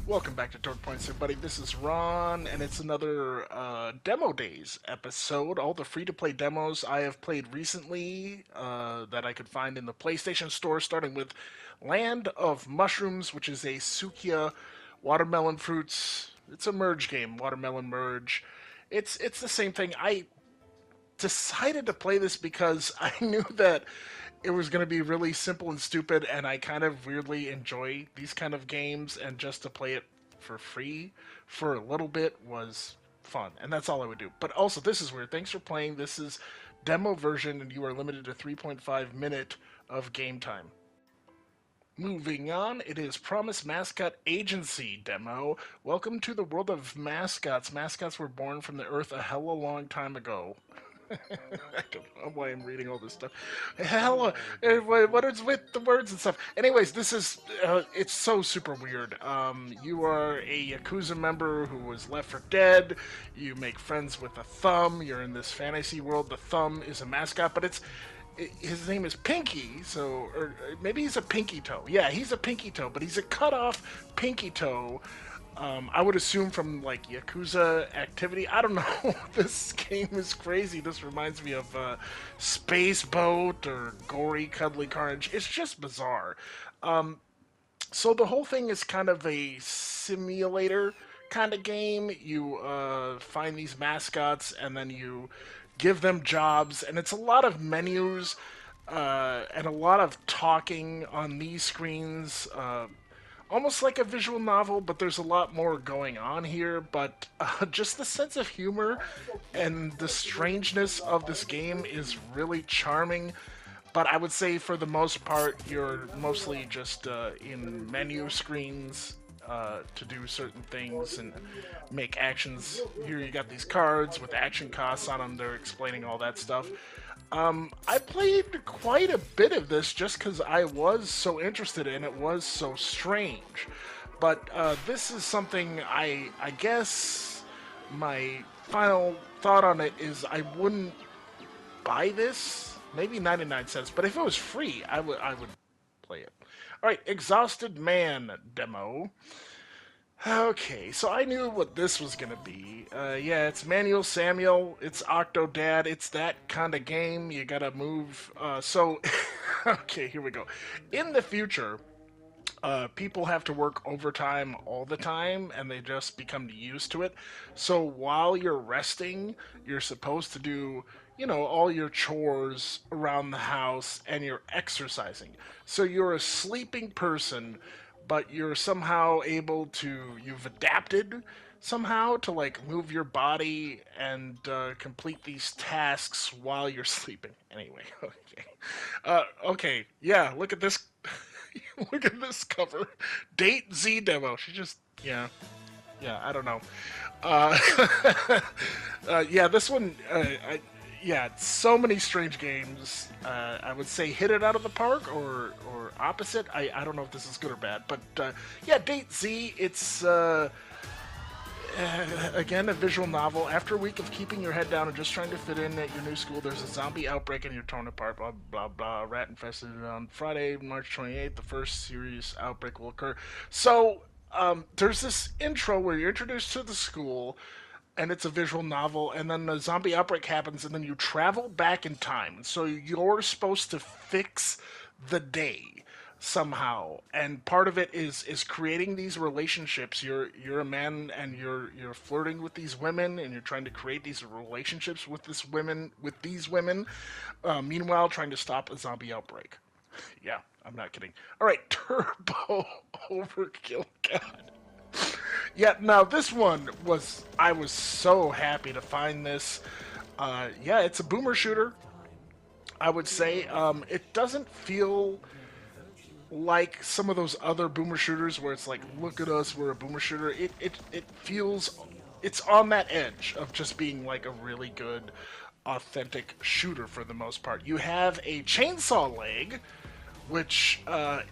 Welcome back to Torque Points, everybody. This is Ron, and it's another Demo Days episode. All the free-to-play demos I have played recently that I could find in the PlayStation Store, starting with Land of Mushrooms, which is a Sukia watermelon fruits. It's a merge game, watermelon merge. It's the same thing. I decided to play this because I knew that it was going to be really simple and stupid, and I kind of weirdly enjoy these kind of games, and just to play it for free for a little bit was fun, and that's all I would do. But also, this is weird. Thanks for playing. This is demo version, and you are limited to 3.5 minute of game time. Moving on, it is Promise Mascot Agency demo. Welcome to the world of mascots. Mascots were born from the earth a hella long time ago. I don't know why I'm reading all this stuff. Hell, what is with the words and stuff? Anyways, this is it's so super weird. You are a Yakuza member who was left for dead. You make friends with a thumb. You're in this fantasy world. The thumb is a mascot, but his name is Pinky, so or maybe he's a pinky toe. Yeah, he's a pinky toe, but he's a cut off pinky toe. I would assume from like Yakuza activity. I don't know. This game is crazy. This reminds me of Space Boat or Gory Cuddly Carnage. It's just bizarre. So the whole thing is kind of a simulator kind of game. You find these mascots and then you give them jobs, and it's a lot of menus and a lot of talking on these screens. Almost like a visual novel, but there's a lot more going on here. But just the sense of humor and the strangeness of this game is really charming. But I would say for the most part, you're mostly just in menu screens to do certain things and make actions. Here you got these cards with action costs on them. They're explaining all that stuff. I played quite a bit of this just because I was so interested and it was so strange. But this is something I guess my final thought on it is I wouldn't buy this. Maybe 99 cents, but if it was free, I would play it. All right, Exhausted Man demo. Okay, so I knew what this was gonna be. Yeah, it's Manuel Samuel, it's Octodad, it's that kind of game. You gotta move. Okay, here we go. In the future, people have to work overtime all the time, and they just become used to it. So while you're resting, you're supposed to do, all your chores around the house, and you're exercising. So you're a sleeping person, but you're somehow able to, you've adapted somehow to like move your body and complete these tasks while you're sleeping. Anyway, okay. Okay, yeah, look at this. Look at this cover. Date Z demo. She just, yeah, I don't know. Uh, yeah, this one, yeah, so many strange games. I would say hit it out of the park or opposite. I don't know if this is good or bad, but yeah, Date Z. It's again a visual novel. After a week of keeping your head down and just trying to fit in at your new school, there's a zombie outbreak and you're torn apart. Blah blah blah. Rat infested. On Friday, March 28th, the first serious outbreak will occur. So there's this intro where you're introduced to the school and it's a visual novel, and then the zombie outbreak happens, and then you travel back in time. So you're supposed to fix the day somehow, and part of it is creating these relationships. You're a man, and you're flirting with these women, and you're trying to create these relationships with these women. Meanwhile, trying to stop a zombie outbreak. Yeah, I'm not kidding. All right, Turbo Overkill. God. Yeah, now this one I was so happy to find this. Yeah, it's a boomer shooter, I would say. It doesn't feel like some of those other boomer shooters where it's like, look at us, we're a boomer shooter. It feels, it's on that edge of just being like a really good, authentic shooter for the most part. You have a chainsaw leg, which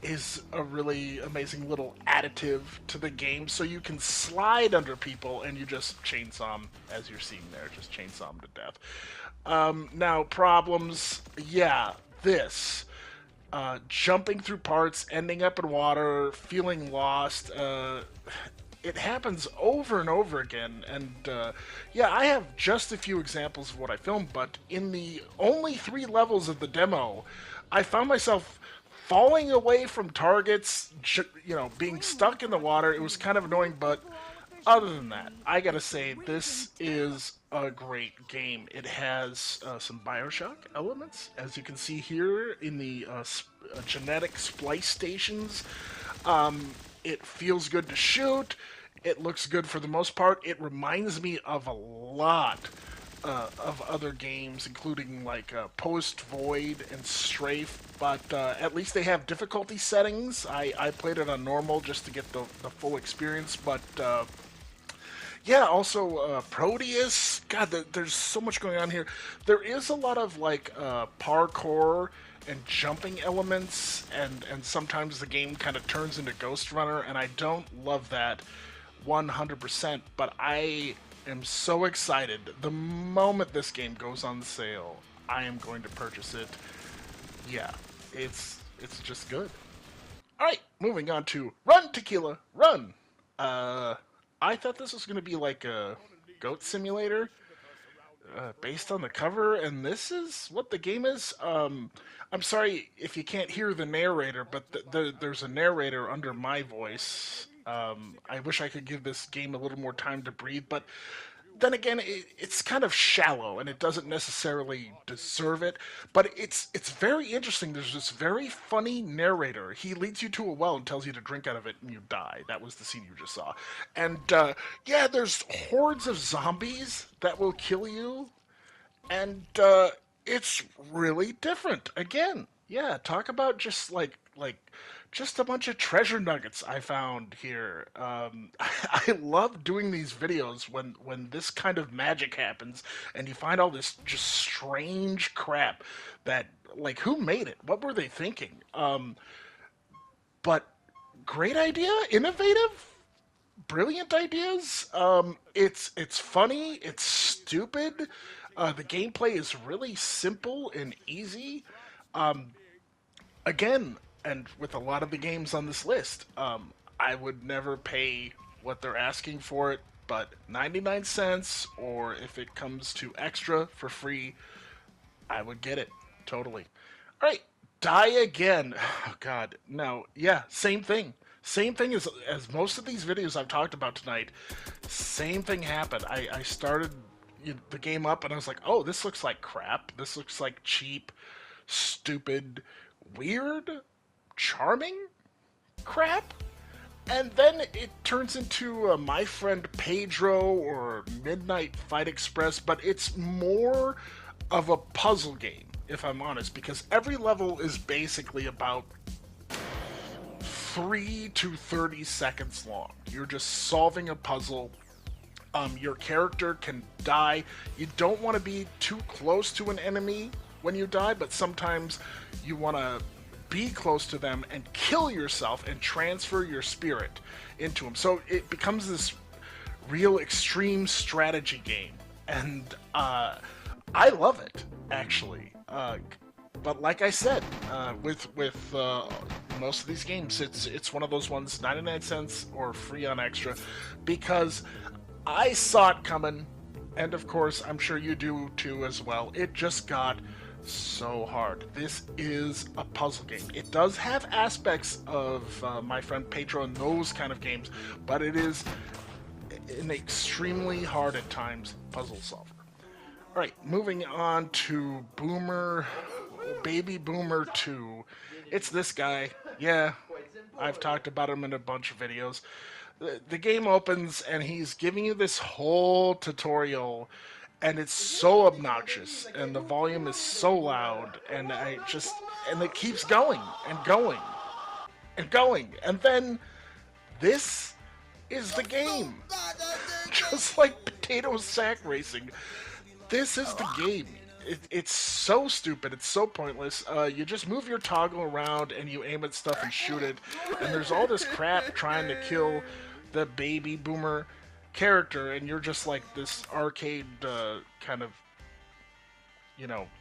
is a really amazing little additive to the game. So you can slide under people and you just chainsaw them, as you're seeing there, just chainsaw them to death. Now, problems, yeah, this. Jumping through parts, ending up in water, feeling lost. it happens over and over again. And yeah, I have just a few examples of what I filmed, but in the only 3 levels of the demo, I found myself falling away from targets, being stuck in the water. It was kind of annoying, but other than that, I gotta say, this is a great game. It has some Bioshock elements, as you can see here in the genetic splice stations. It feels good to shoot. It looks good for the most part. It reminds me of a lot of other games, including like Post Void and Strafe, but at least they have difficulty settings. I played it on normal just to get the full experience, but yeah, also Proteus. God, there's so much going on here. There is a lot of like parkour and jumping elements, and sometimes the game kind of turns into Ghost Runner, and I don't love that 100%. But I am so excited. The moment this game goes on sale, I am going to purchase it. Yeah, it's just good. All right, moving on to Run Tequila Run. Uh, I thought this was going to be like a goat simulator based on the cover, and this is what the game is. I'm sorry if you can't hear the narrator, but there's a narrator under my voice. I wish I could give this game a little more time to breathe, but then again, it's kind of shallow and it doesn't necessarily deserve it. But it's very interesting. There's this very funny narrator. He leads you to a well and tells you to drink out of it, and you die. That was the scene you just saw. And yeah, there's hordes of zombies that will kill you, and it's really different. Again, yeah, talk about just like just a bunch of treasure nuggets I found here. I love doing these videos when this kind of magic happens and you find all this just strange crap that, like, who made it? What were they thinking? But great idea, innovative, brilliant ideas. It's funny, it's stupid. The gameplay is really simple and easy. Again, and with a lot of the games on this list, I would never pay what they're asking for it, but 99 cents, or if it comes to extra for free, I would get it. Totally. All right, Die Again. Oh, God, no. Yeah, same thing. Same thing as most of these videos I've talked about tonight. Same thing happened. I started the game up and I was like, oh, this looks like crap. This looks like cheap, stupid, weird, charming crap. And then it turns into My Friend Pedro or Midnight Fight Express, but it's more of a puzzle game, if I'm honest, because every level is basically about 3 to 30 seconds long. You're just solving a puzzle. Your character can die. You don't want to be too close to an enemy when you die, but sometimes you want to be close to them and kill yourself and transfer your spirit into them. So it becomes this real extreme strategy game, and I love it, actually. But like I said, with most of these games, it's one of those ones, 99 cents or free on extra, because I saw it coming, and of course, I'm sure you do too as well. It just got so hard. This is a puzzle game. It does have aspects of My Friend Pedro and those kind of games, but it is an extremely hard at times puzzle solver. All right, moving on to Baby Boomer 2. It's this guy. Yeah, I've talked about him in a bunch of videos. The game opens and he's giving you this whole tutorial, and it's so obnoxious and the volume is so loud, and it keeps going and going and going, and then this is the game. Just like Potato Sack Racing, this is the game. It's so stupid. It's so pointless. You just move your toggle around and you aim at stuff and shoot it. And there's all this crap trying to kill the Baby Boomer character, and you're just like this arcade kind of,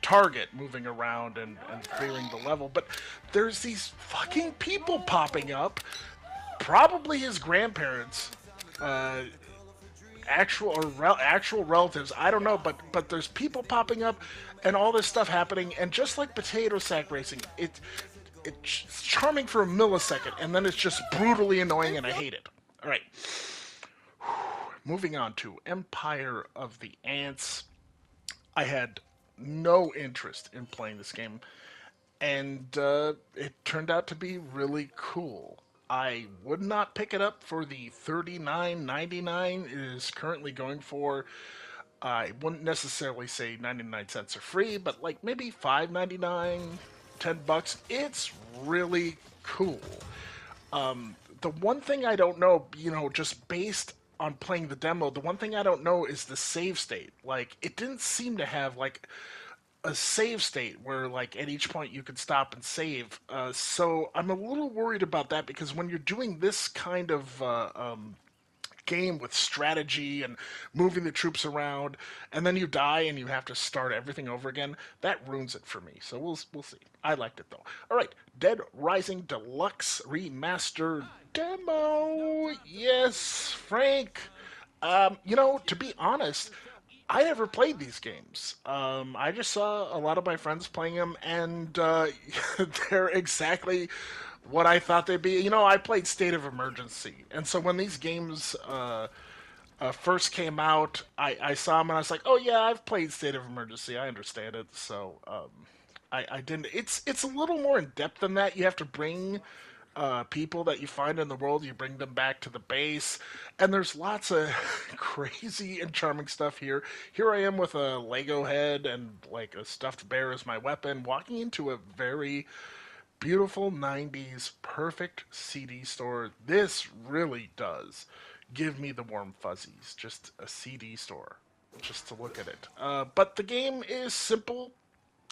target moving around and clearing the level. But there's these fucking people popping up, probably his grandparents, uh, actual relatives. I don't know, but there's people popping up and all this stuff happening, and just like potato sack racing, it's charming for a millisecond, and then it's just brutally annoying, and I hate it. All right, moving on to Empire of the Ants. I had no interest in playing this game, and it turned out to be really cool. I would not pick it up for the $39.99 it is currently going for. I wouldn't necessarily say 99 cents are free, but like maybe 5.99, $10. It's really cool. The one thing I don't know, just based on playing the demo, the one thing I don't know is the save state. Like, it didn't seem to have like a save state where like at each point you could stop and save. So I'm a little worried about that because when you're doing this kind of game with strategy and moving the troops around, and then you die and you have to start everything over again, that ruins it for me. So we'll see. I liked it though. All right, Dead Rising Deluxe Remastered Demo. Yes, Frank. To be honest, I never played these games. I just saw a lot of my friends playing them, and they're exactly what I thought they'd be. I played State of Emergency, and so when these games first came out, I saw them and I was like, "Oh yeah, I've played State of Emergency. I understand it." So I didn't. It's a little more in depth than that. You have to bring people that you find in the world, you bring them back to the base, and there's lots of crazy and charming stuff here. Here I am with a Lego head and like a stuffed bear as my weapon, walking into a very beautiful 90s perfect CD store. This really does give me the warm fuzzies. Just a CD store, just to look at it. But the game is simple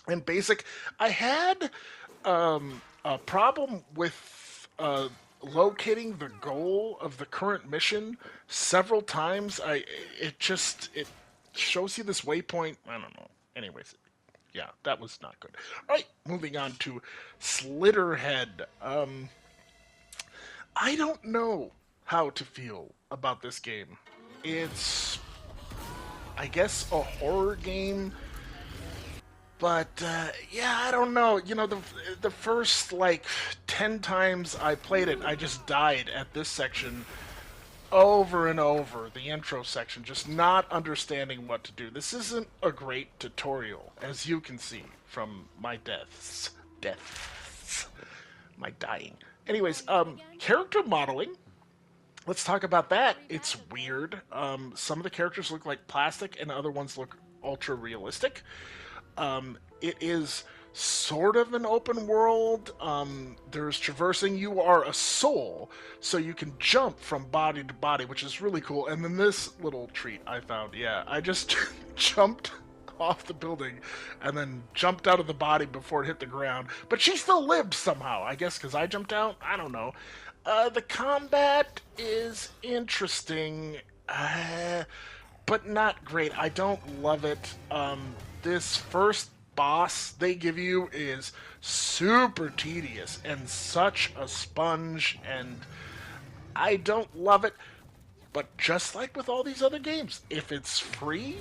and basic. I had a problem with locating the goal of the current mission several times. It shows you this waypoint. I don't know. Anyways, yeah, that was not good. All right, moving on to Slitterhead. I don't know how to feel about this game. It's, I guess, a horror game, but yeah, I don't know. The first like 10 times I played it, I just died at this section over and over. The intro section, just not understanding what to do. This isn't a great tutorial, as you can see from my deaths, my dying. Anyways, character modeling. Let's talk about that. It's weird. Some of the characters look like plastic, and other ones look ultra realistic. It is sort of an open world. There's traversing. You are a soul, so you can jump from body to body, which is really cool. And then this little treat I found. Yeah, I just jumped off the building and then jumped out of the body before it hit the ground. But she still lived somehow, I guess, because I jumped out. I don't know. The combat is interesting. But not great. I don't love it. This first boss they give you is super tedious and such a sponge, and I don't love it. But just like with all these other games, if it's free,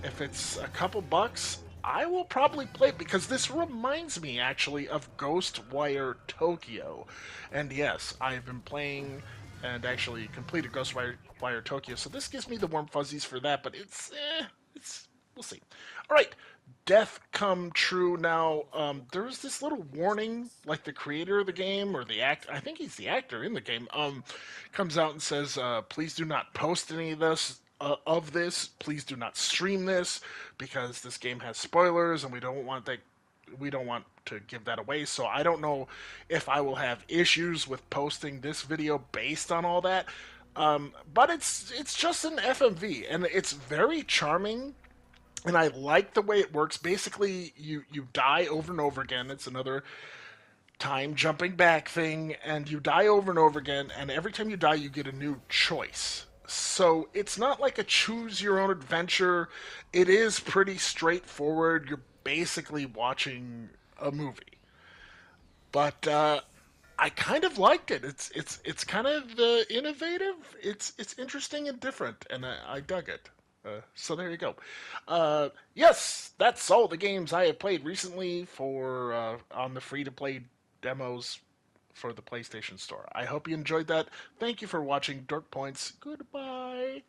if it's a couple bucks, I will probably play it because this reminds me actually of Ghostwire Tokyo. And yes, I've been playing and actually completed Ghostwire Tokyo, so this gives me the warm fuzzies for that, but it's we'll see. All right, Death Come True. Now, there's this little warning, like the creator of the game or the I think he's the actor in the game, comes out and says, please do not post any of this. Of this, please do not stream this because this game has spoilers, and we don't want to give that away. So I don't know if I will have issues with posting this video based on all that. But it's just an FMV, and it's very charming, and I like the way it works. Basically, you die over and over again. It's another time jumping back thing, and you die over and over again, and every time you die, you get a new choice. So it's not like a choose your own adventure. It is pretty straightforward. You're basically watching a movie. But I kind of liked it. It's kind of innovative. It's interesting and different, and I dug it. So there you go. Yes, that's all the games I have played recently for on the free to play demos for the PlayStation Store. I hope you enjoyed that. Thank you for watching Dork Points. Goodbye.